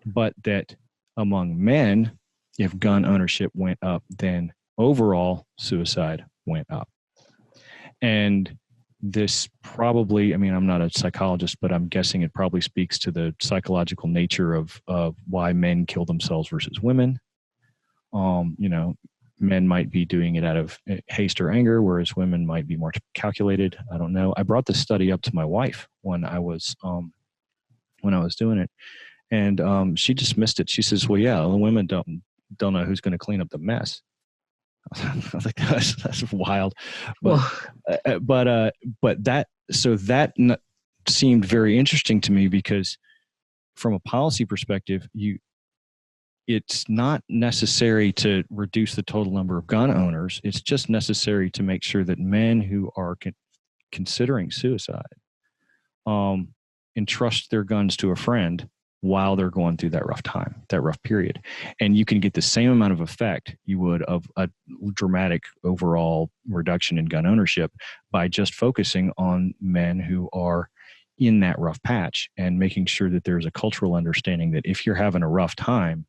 But that among men, if gun ownership went up, then overall suicide went up. And this probably, I mean, I'm not a psychologist, but I'm guessing it probably speaks to the psychological nature of why men kill themselves versus women. Men might be doing it out of haste or anger, whereas women might be more calculated. I don't know. I brought this study up to my wife when I was doing it, and she dismissed it. She says, "Well, yeah, the women don't know who's going to clean up the mess." I was like, "That's wild," but that seemed very interesting to me, because from a policy perspective, it's not necessary to reduce the total number of gun owners. It's just necessary to make sure that men who are considering suicide entrust their guns to a friend while they're going through that rough time, that rough period. And you can get the same amount of effect you would of a dramatic overall reduction in gun ownership by just focusing on men who are in that rough patch and making sure that there's a cultural understanding that if you're having a rough time,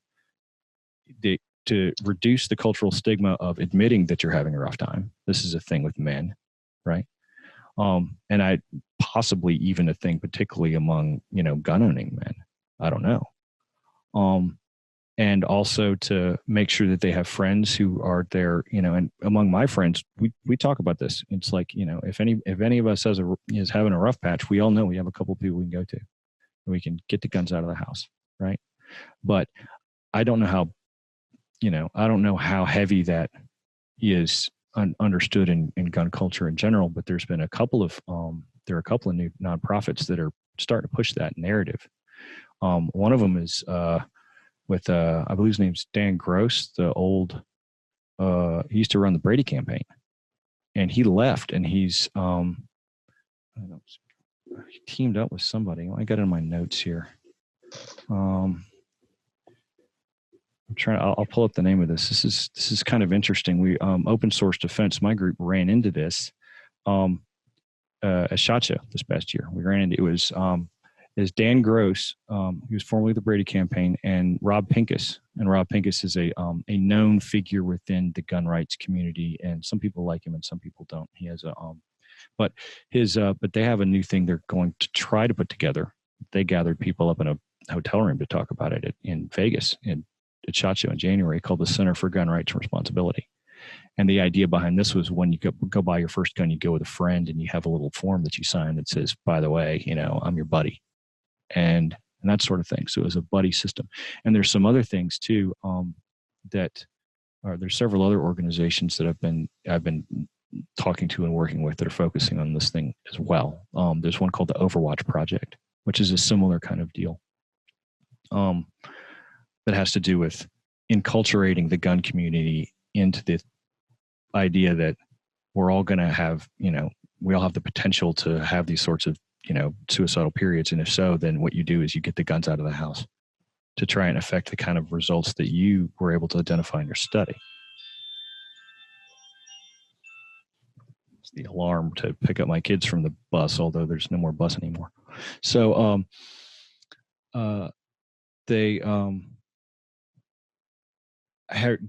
to reduce the cultural stigma of admitting that you're having a rough time. This is a thing with men, right? And I possibly even a thing particularly among, gun owning men. I don't know. And also to make sure that they have friends who are there, and among my friends, we talk about this. It's like, if any of us is having a rough patch, we all know we have a couple of people we can go to, and we can get the guns out of the house, right? But I don't know how heavy that is understood in gun culture in general, but there's been a couple of new nonprofits that are starting to push that narrative. One of them is with I believe his name's Dan Gross, the old he used to run the Brady campaign, and he left, and he's he teamed up with somebody. I got it in my notes here. I'll pull up the name of this. This is kind of interesting. We open source defense. My group ran into this at SHOT Show this past year. We ran into it was Dan Gross, he was formerly the Brady campaign, and Rob Pincus. And Rob Pincus is a known figure within the gun rights community, and some people like him and some people don't. He has but they have a new thing they're going to try to put together. They gathered people up in a hotel room to talk about it in Vegas at SHOT Show in January, called the Center for Gun Rights and Responsibility. And the idea behind this was when you go buy your first gun, you go with a friend and you have a little form that you sign that says, by the way, I'm your buddy, and that sort of thing. So it was a buddy system. And there's some other things too, that there's several other organizations that I've been talking to and working with that are focusing on this thing as well. There's one called the Overwatch Project, which is a similar kind of deal, that has to do with enculturating the gun community into the idea that we're all going to have, we all have the potential to have these sorts of, suicidal periods. And if so, then what you do is you get the guns out of the house to try and affect the kind of results that you were able to identify in your study. It's the alarm to pick up my kids from the bus, although there's no more bus anymore. So do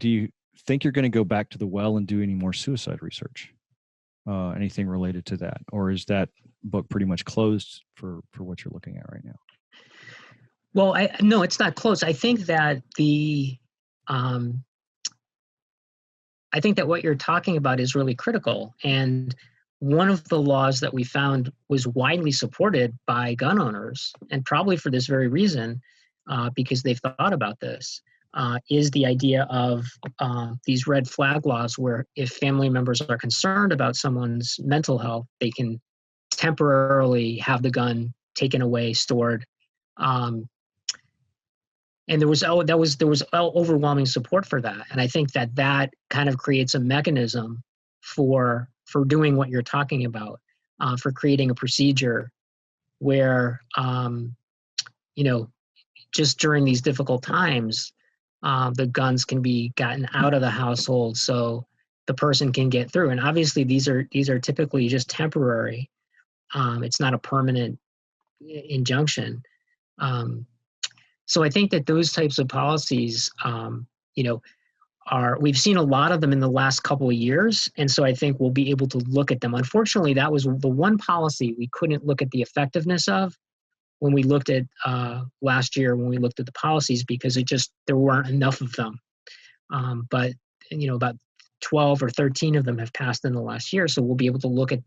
you think you're going to go back to the well and do any more suicide research? Anything related to that? Or is that book pretty much closed for what you're looking at right now? Well, no, it's not closed. I think that I think that what you're talking about is really critical. And one of the laws that we found was widely supported by gun owners, and probably for this very reason, because they've thought about this, is the idea of these red flag laws where if family members are concerned about someone's mental health, they can temporarily have the gun taken away, stored. And there was overwhelming support for that. And I think that kind of creates a mechanism for doing what you're talking about, for creating a procedure where, just during these difficult times, the guns can be gotten out of the household so the person can get through. And obviously these are typically just temporary. It's not a permanent injunction. So I think that those types of policies, we've seen a lot of them in the last couple of years. And so I think we'll be able to look at them. Unfortunately, that was the one policy we couldn't look at the effectiveness of when we looked at last year, when we looked at the policies, because there weren't enough of them. But about 12 or 13 of them have passed in the last year. So we'll be able to look at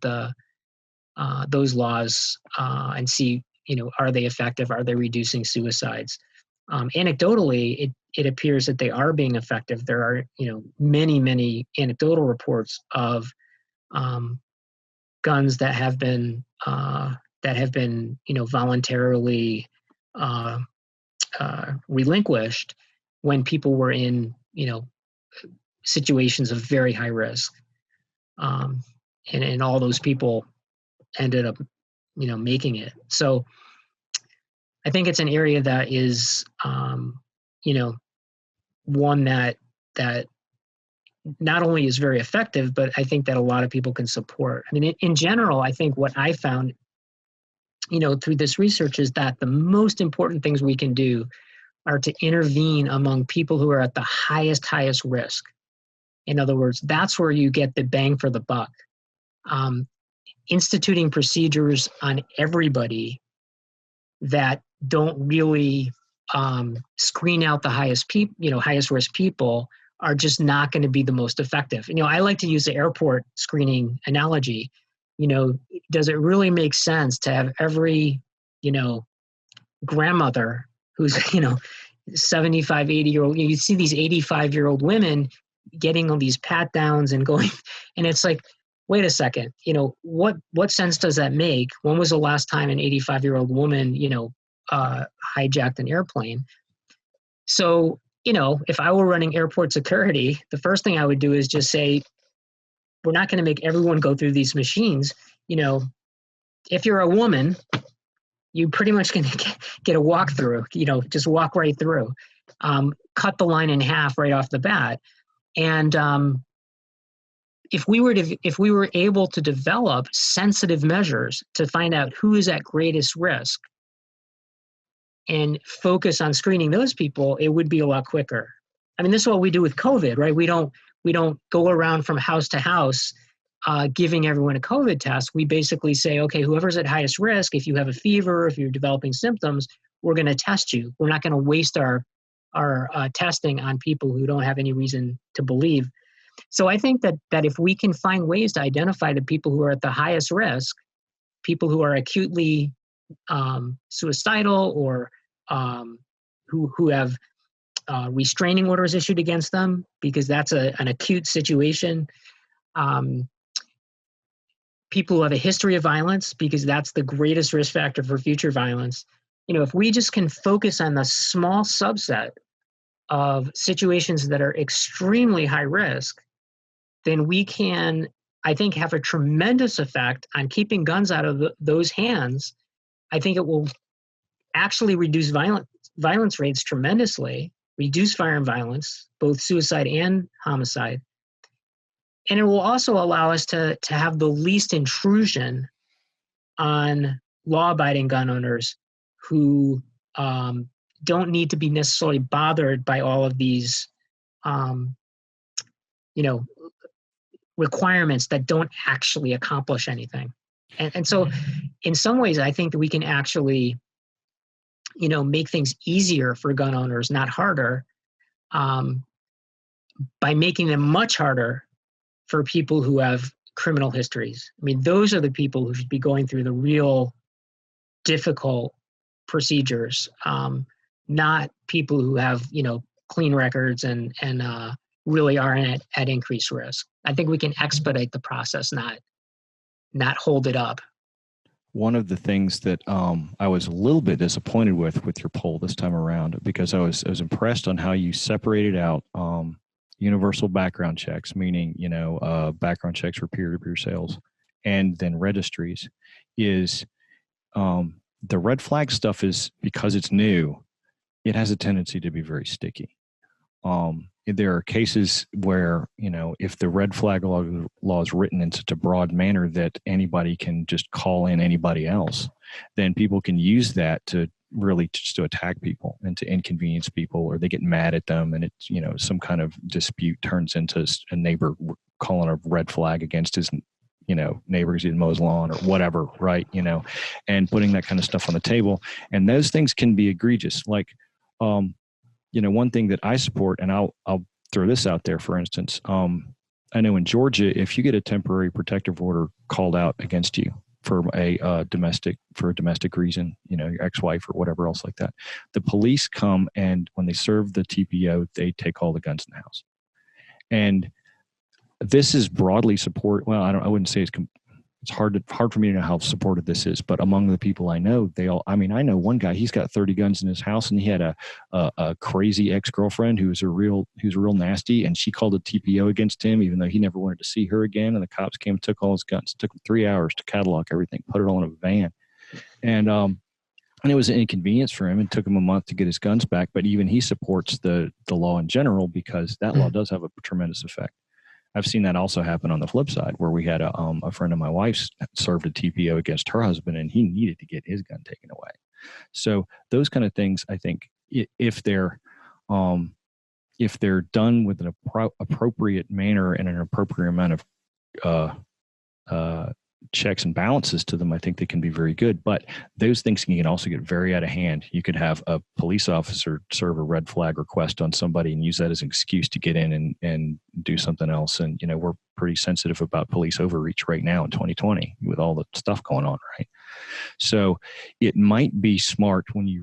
those laws and see, are they effective? Are they reducing suicides? Anecdotally, it appears that they are being effective. There are, many, many anecdotal reports of guns that have been voluntarily relinquished when people were in, situations of very high risk. And all those people ended up, making it. So I think it's an area that is, one that not only is very effective, but I think that a lot of people can support. I mean, in general, I think what I found, through this research is that the most important things we can do are to intervene among people who are at the highest risk. In other words, that's where you get the bang for the buck. Instituting procedures on everybody that don't really screen out the highest risk people are just not going to be the most effective. I like to use the airport screening analogy. Does it really make sense to have every, grandmother who's, 75, 80-year-old, you see these 85-year-old women getting all these pat downs and going, and it's like, wait a second, what sense does that make? When was the last time an 85-year-old woman, hijacked an airplane? So, if I were running airport security, the first thing I would do is just say, we're not going to make everyone go through these machines. If you're a woman, you pretty much can get a walkthrough, just walk right through, cut the line in half right off the bat. And if we were able to develop sensitive measures to find out who is at greatest risk and focus on screening those people, it would be a lot quicker. I mean, this is what we do with COVID, right? We don't go around from house to house giving everyone a COVID test. We basically say, okay, whoever's at highest risk, if you have a fever, if you're developing symptoms, we're going to test you. We're not going to waste our testing on people who don't have any reason to believe. So I think that if we can find ways to identify the people who are at the highest risk, people who are acutely suicidal or who have restraining orders issued against them because that's an acute situation. People who have a history of violence because that's the greatest risk factor for future violence. If we just can focus on the small subset of situations that are extremely high risk, then we can, I think, have a tremendous effect on keeping guns out of those hands. I think it will actually reduce violence rates tremendously, reduce firearm violence, both suicide and homicide. And it will also allow us to have the least intrusion on law-abiding gun owners who don't need to be necessarily bothered by all of these, requirements that don't actually accomplish anything. And so in some ways, I think that we can actually, make things easier for gun owners, not harder, by making them much harder for people who have criminal histories. I mean, those are the people who should be going through the real difficult procedures, not people who have, clean records and really are at increased risk. I think we can expedite the process, not hold it up. One of the things that I was a little bit disappointed with your poll this time around, because I was impressed on how you separated out universal background checks, meaning background checks for peer-to-peer sales, and then registries. Is the red flag stuff is, because it's new, it has a tendency to be very sticky. There are cases where, if the red flag law is written in such a broad manner that anybody can just call in anybody else, then people can use that to really just to attack people and to inconvenience people, or they get mad at them, and it's, some kind of dispute turns into a neighbor calling a red flag against his neighbor because he didn't mow his lawn or whatever, right? And putting that kind of stuff on the table. And those things can be egregious. Like, one thing that I support, and I'll throw this out there, for instance, I know in Georgia, if you get a temporary protective order called out against you for a domestic reason, your ex-wife or whatever else like that, the police come, and when they serve the TPO, they take all the guns in the house. And this is broadly support. Well, I wouldn't say it's hard for me to know how supported this is, but among the people I know, I know one guy, he's got 30 guns in his house, and he had a crazy ex-girlfriend who's real nasty, and she called a TPO against him, even though he never wanted to see her again. And the cops came and took all his guns. It took them 3 hours to catalog everything, put it all in a van. And it was an inconvenience for him. It took him a month to get his guns back, but even he supports the law in general, because that law does have a tremendous effect. I've seen that also happen on the flip side, where we had a friend of my wife's served a TPO against her husband, and he needed to get his gun taken away. So those kind of things, I think, if they're done with an appropriate manner and an appropriate amount of checks and balances to them, I think they can be very good. But those things can also get very out of hand. You could have a police officer serve a red flag request on somebody and use that as an excuse to get in and do something else. And, we're pretty sensitive about police overreach right now in 2020 with all the stuff going on, right? So it might be smart when you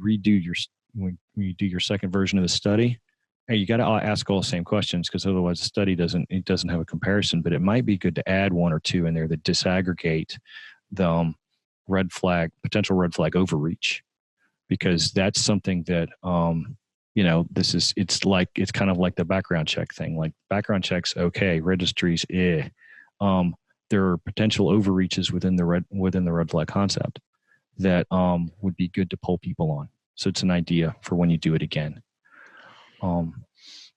when you do your second version of the study, hey, you got to ask all the same questions, because otherwise the study doesn't have a comparison. But it might be good to add one or two in there that disaggregate the potential red flag overreach, because that's something that it's kind of like the background check thing. Like, background checks, okay, registries, there are potential overreaches within the red flag concept that would be good to pull people on. So it's an idea for when you do it again.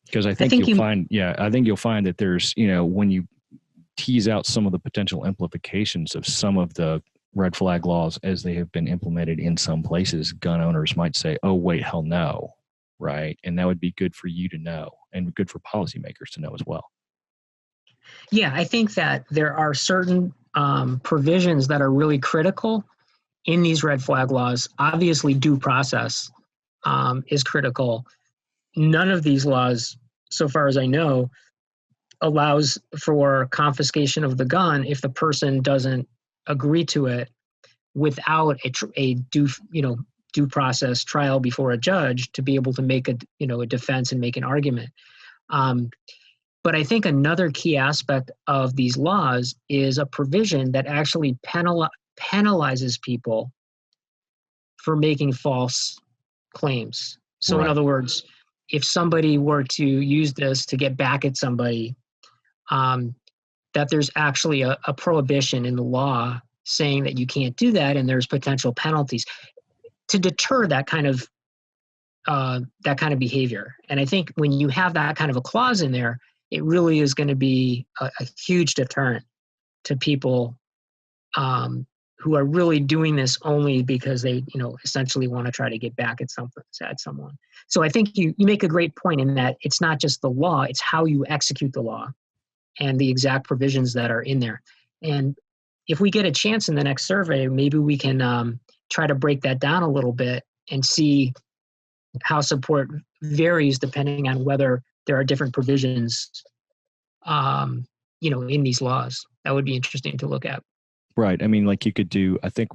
Because I think you'll find that there's, when you tease out some of the potential implications of some of the red flag laws as they have been implemented in some places, gun owners might say, oh, wait, hell no. Right. And that would be good for you to know, and good for policymakers to know as well. Yeah, I think that there are certain provisions that are really critical in these red flag laws. Obviously, due process is critical. None of these laws, so far as I know, allows for confiscation of the gun if the person doesn't agree to it without a due process trial before a judge to be able to make a defense and make an argument. But I think another key aspect of these laws is a provision that actually penalizes people for making false claims. So in other words, if somebody were to use this to get back at somebody, that there's actually a prohibition in the law saying that you can't do that, and there's potential penalties to deter that kind of behavior. And I think when you have that kind of a clause in there, it really is going to be a huge deterrent to people who are really doing this only because they, essentially want to try to get back at someone. So I think you make a great point in that it's not just the law, it's how you execute the law and the exact provisions that are in there. And if we get a chance in the next survey, maybe we can try to break that down a little bit and see how support varies depending on whether there are different provisions, in these laws. That would be interesting to look at. Right. I mean, like you could do, I think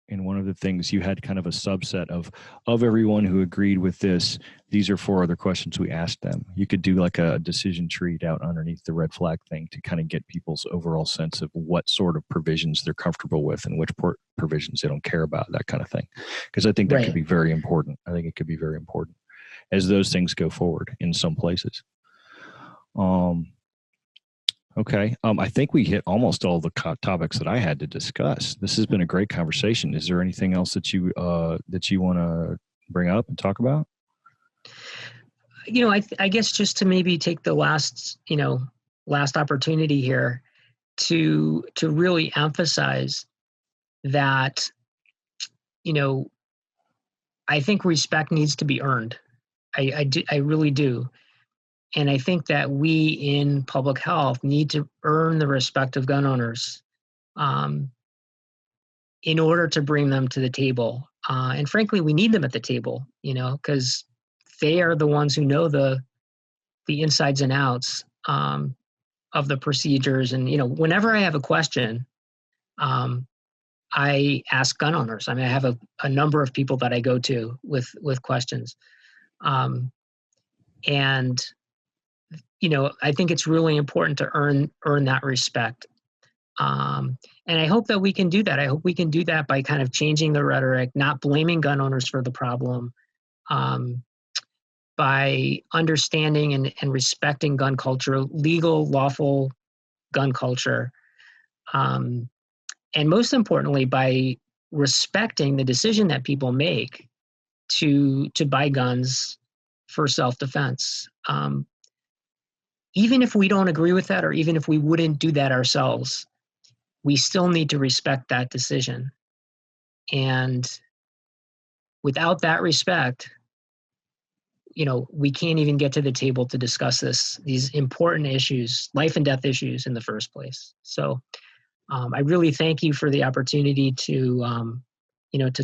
in one of the things you had kind of a subset of everyone who agreed with this, these are 4 other questions we asked them. You could do like a decision tree out underneath the red flag thing to kind of get people's overall sense of what sort of provisions they're comfortable with and which provisions they don't care about, that kind of thing. Because I think that could be very important. I think it could be very important as those things go forward in some places. Okay. I think we hit almost all the topics that I had to discuss. This has been a great conversation. Is there anything else that you want to bring up and talk about? I guess just to maybe take the last opportunity here to really emphasize that, I think respect needs to be earned. I really do. And I think that we in public health need to earn the respect of gun owners in order to bring them to the table. And frankly, we need them at the table, because they are the ones who know the insides and outs of the procedures. And, whenever I have a question, I ask gun owners. I mean, I have a number of people that I go to with questions. And I think it's really important to earn that respect. And I hope that we can do that. I hope we can do that by kind of changing the rhetoric, not blaming gun owners for the problem, by understanding and respecting gun culture, legal, lawful gun culture. And most importantly, by respecting the decision that people make to buy guns for self-defense. Even if we don't agree with that, or even if we wouldn't do that ourselves, we still need to respect that decision. And without that respect, we can't even get to the table to discuss these important issues, life and death issues in the first place. So I really thank you for the opportunity to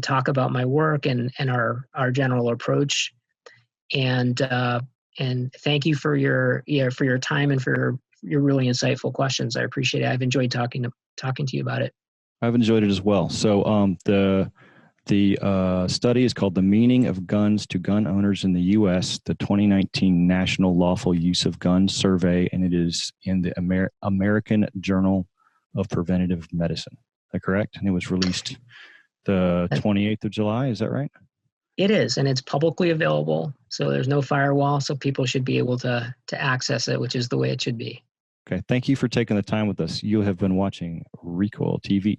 talk about my work and our general approach. And thank you for your time and for your really insightful questions. I appreciate it. I've enjoyed talking to you about it. I've enjoyed it as well. So the study is called "The Meaning of Guns to Gun Owners in the U.S." The 2019 National Lawful Use of Guns Survey, and it is in the American Journal of Preventative Medicine. Is that correct? And it was released the 28th of July. Is that right? It is, and it's publicly available, so there's no firewall, so people should be able to access it, which is the way it should be. Okay, thank you for taking the time with us. You have been watching RECOIL TV.